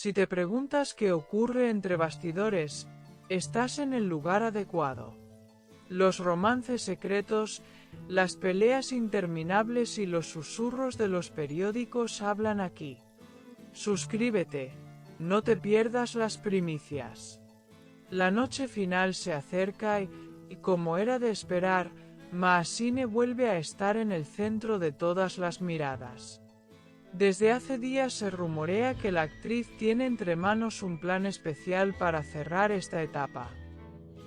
Si te preguntas qué ocurre entre bastidores, estás en el lugar adecuado. Los romances secretos, las peleas interminables y los susurros de los periódicos hablan aquí. Suscríbete, no te pierdas las primicias. La noche final se acerca y como era de esperar, Mahasine vuelve a estar en el centro de todas las miradas. Desde hace días se rumorea que la actriz tiene entre manos un plan especial para cerrar esta etapa.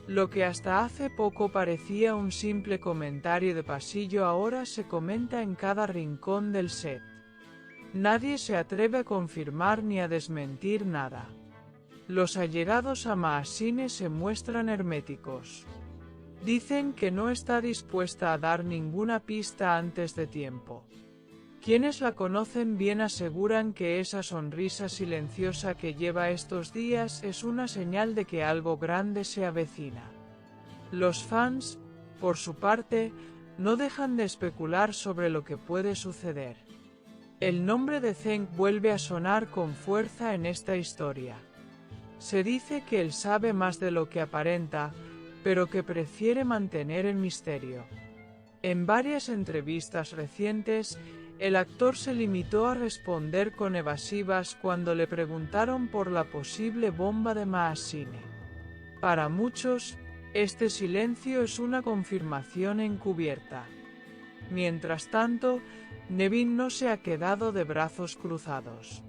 Lo que hasta hace poco parecía un simple comentario de pasillo ahora se comenta en cada rincón del set. Nadie se atreve a confirmar ni a desmentir nada. Los allegados a Mahasine se muestran herméticos. Dicen que no está dispuesta a dar ninguna pista antes de tiempo. Quienes la conocen bien aseguran que esa sonrisa silenciosa que lleva estos días es una señal de que algo grande se avecina. Los fans, por su parte, no dejan de especular sobre lo que puede suceder. El nombre de Zeng vuelve a sonar con fuerza en esta historia. Se dice que él sabe más de lo que aparenta, pero que prefiere mantener el misterio. En varias entrevistas recientes, el actor se limitó a responder con evasivas cuando le preguntaron por la posible bomba de Mahasine. Para muchos, este silencio es una confirmación encubierta. Mientras tanto, Nevin no se ha quedado de brazos cruzados.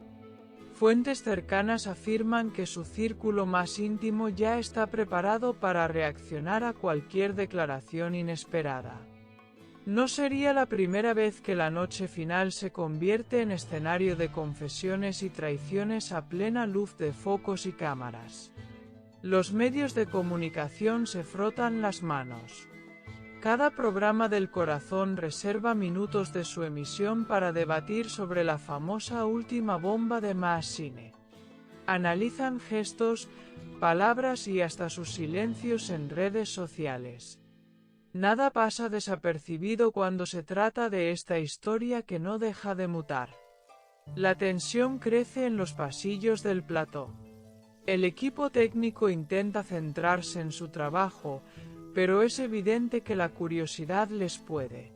Fuentes cercanas afirman que su círculo más íntimo ya está preparado para reaccionar a cualquier declaración inesperada. No sería la primera vez que la noche final se convierte en escenario de confesiones y traiciones a plena luz de focos y cámaras. Los medios de comunicación se frotan las manos. Cada programa del corazón reserva minutos de su emisión para debatir sobre la famosa última bomba de Mahasine. Analizan gestos, palabras y hasta sus silencios en redes sociales. Nada pasa desapercibido cuando se trata de esta historia que no deja de mutar. La tensión crece en los pasillos del plató. El equipo técnico intenta centrarse en su trabajo, pero es evidente que la curiosidad les puede.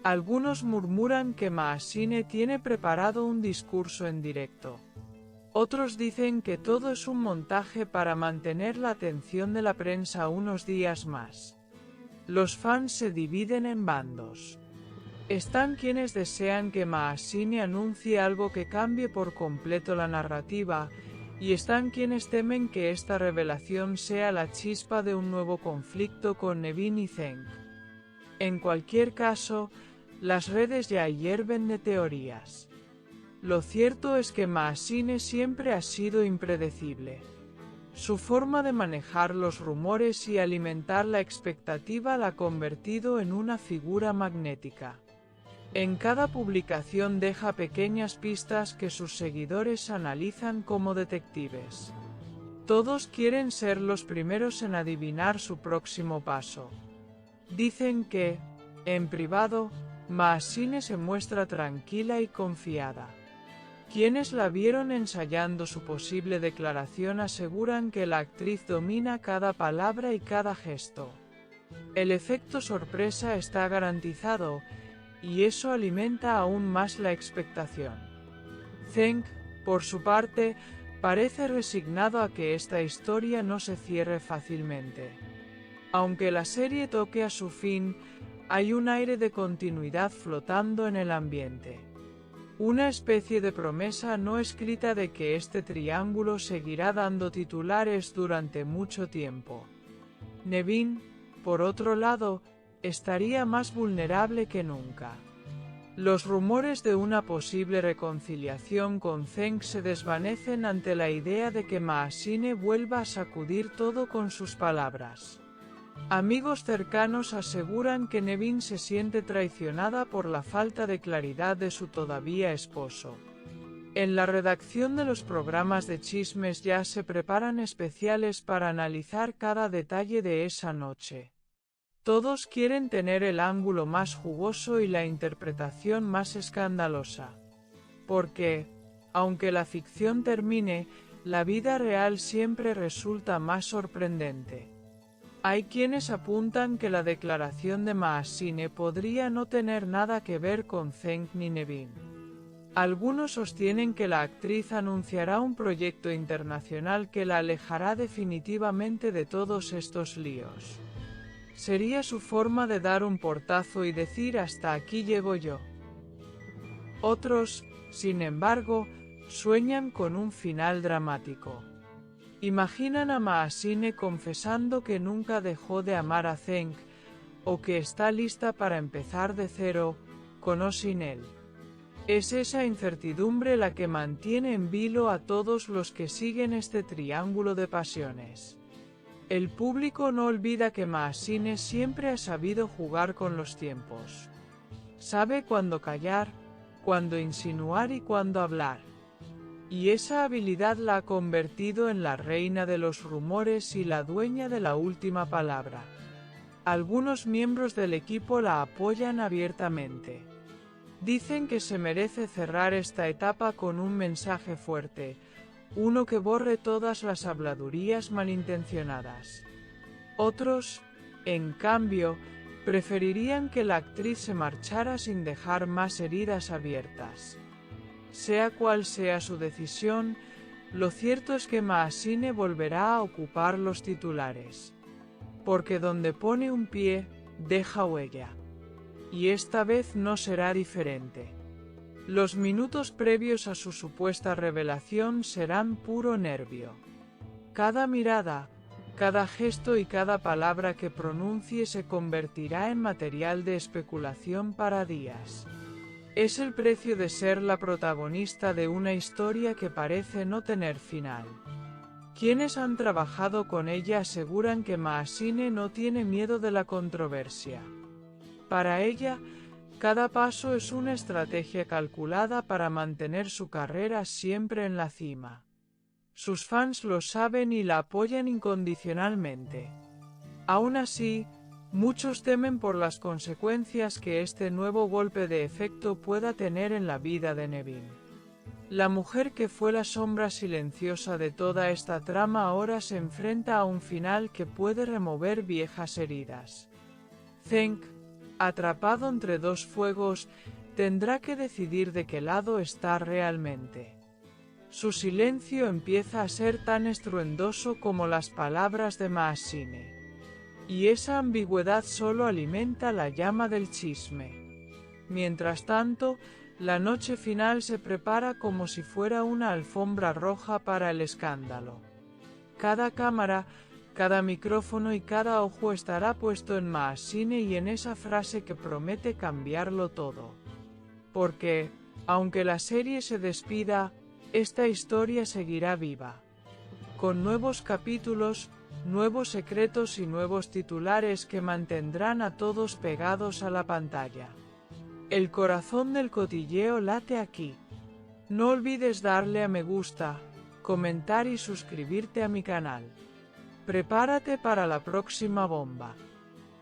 Algunos murmuran que Mahasine tiene preparado un discurso en directo. Otros dicen que todo es un montaje para mantener la atención de la prensa unos días más. Los fans se dividen en bandos. Están quienes desean que Mahasine anuncie algo que cambie por completo la narrativa, y están quienes temen que esta revelación sea la chispa de un nuevo conflicto con Nevin y Zeng. En cualquier caso, las redes ya hierven de teorías. Lo cierto es que Mahasine siempre ha sido impredecible. Su forma de manejar los rumores y alimentar la expectativa la ha convertido en una figura magnética. En cada publicación deja pequeñas pistas que sus seguidores analizan como detectives. Todos quieren ser los primeros en adivinar su próximo paso. Dicen que, en privado, Mahasine se muestra tranquila y confiada. Quienes la vieron ensayando su posible declaración aseguran que la actriz domina cada palabra y cada gesto. El efecto sorpresa está garantizado, y eso alimenta aún más la expectación. Zeng, por su parte, parece resignado a que esta historia no se cierre fácilmente. Aunque la serie toque a su fin, hay un aire de continuidad flotando en el ambiente. Una especie de promesa no escrita de que este triángulo seguirá dando titulares durante mucho tiempo. Nevin, por otro lado, estaría más vulnerable que nunca. Los rumores de una posible reconciliación con Zeng se desvanecen ante la idea de que Mahasine vuelva a sacudir todo con sus palabras. Amigos cercanos aseguran que Nevin se siente traicionada por la falta de claridad de su todavía esposo. En la redacción de los programas de chismes ya se preparan especiales para analizar cada detalle de esa noche. Todos quieren tener el ángulo más jugoso y la interpretación más escandalosa. Porque, Aunque la ficción termine, la vida real siempre resulta más sorprendente. Hay quienes apuntan que la declaración de Mahasine podría no tener nada que ver con Zeng ni Nevin. Algunos sostienen que la actriz anunciará un proyecto internacional que la alejará definitivamente de todos estos líos. Sería su forma de dar un portazo y decir hasta aquí llego yo. Otros, sin embargo, sueñan con un final dramático. Imaginan a Mahasine confesando que nunca dejó de amar a Zeng, o que está lista para empezar de cero, con o sin él. Es esa incertidumbre la que mantiene en vilo a todos los que siguen este triángulo de pasiones. El público no olvida que Mahasine siempre ha sabido jugar con los tiempos. Sabe cuándo callar, cuándo insinuar y cuándo hablar. Y esa habilidad la ha convertido en la reina de los rumores y la dueña de la última palabra. Algunos miembros del equipo la apoyan abiertamente. Dicen que se merece cerrar esta etapa con un mensaje fuerte, uno que borre todas las habladurías malintencionadas. Otros, en cambio, preferirían que la actriz se marchara sin dejar más heridas abiertas. Sea cual sea su decisión, lo cierto es que Mahasine volverá a ocupar los titulares. Porque donde pone un pie, deja huella. Y esta vez no será diferente. Los minutos previos a su supuesta revelación serán puro nervio. Cada mirada, cada gesto y cada palabra que pronuncie se convertirá en material de especulación para días. Es el precio de ser la protagonista de una historia que parece no tener final. Quienes han trabajado con ella aseguran que Mahasine no tiene miedo de la controversia. Para ella, cada paso es una estrategia calculada para mantener su carrera siempre en la cima. Sus fans lo saben y la apoyan incondicionalmente. Aún así, muchos temen por las consecuencias que este nuevo golpe de efecto pueda tener en la vida de Nevin. La mujer que fue la sombra silenciosa de toda esta trama ahora se enfrenta a un final que puede remover viejas heridas. Zeng, atrapado entre dos fuegos, tendrá que decidir de qué lado está realmente. Su silencio empieza a ser tan estruendoso como las palabras de Mahasine. Y esa ambigüedad solo alimenta la llama del chisme. Mientras tanto, la noche final se prepara como si fuera una alfombra roja para el escándalo. Cada cámara, cada micrófono y cada ojo estará puesto en Mahasine y en esa frase que promete cambiarlo todo. Porque, aunque la serie se despida, esta historia seguirá viva. Con nuevos capítulos, nuevos secretos y nuevos titulares que mantendrán a todos pegados a la pantalla. El corazón del cotilleo late aquí. No olvides darle a me gusta, comentar y suscribirte a mi canal. Prepárate para la próxima bomba.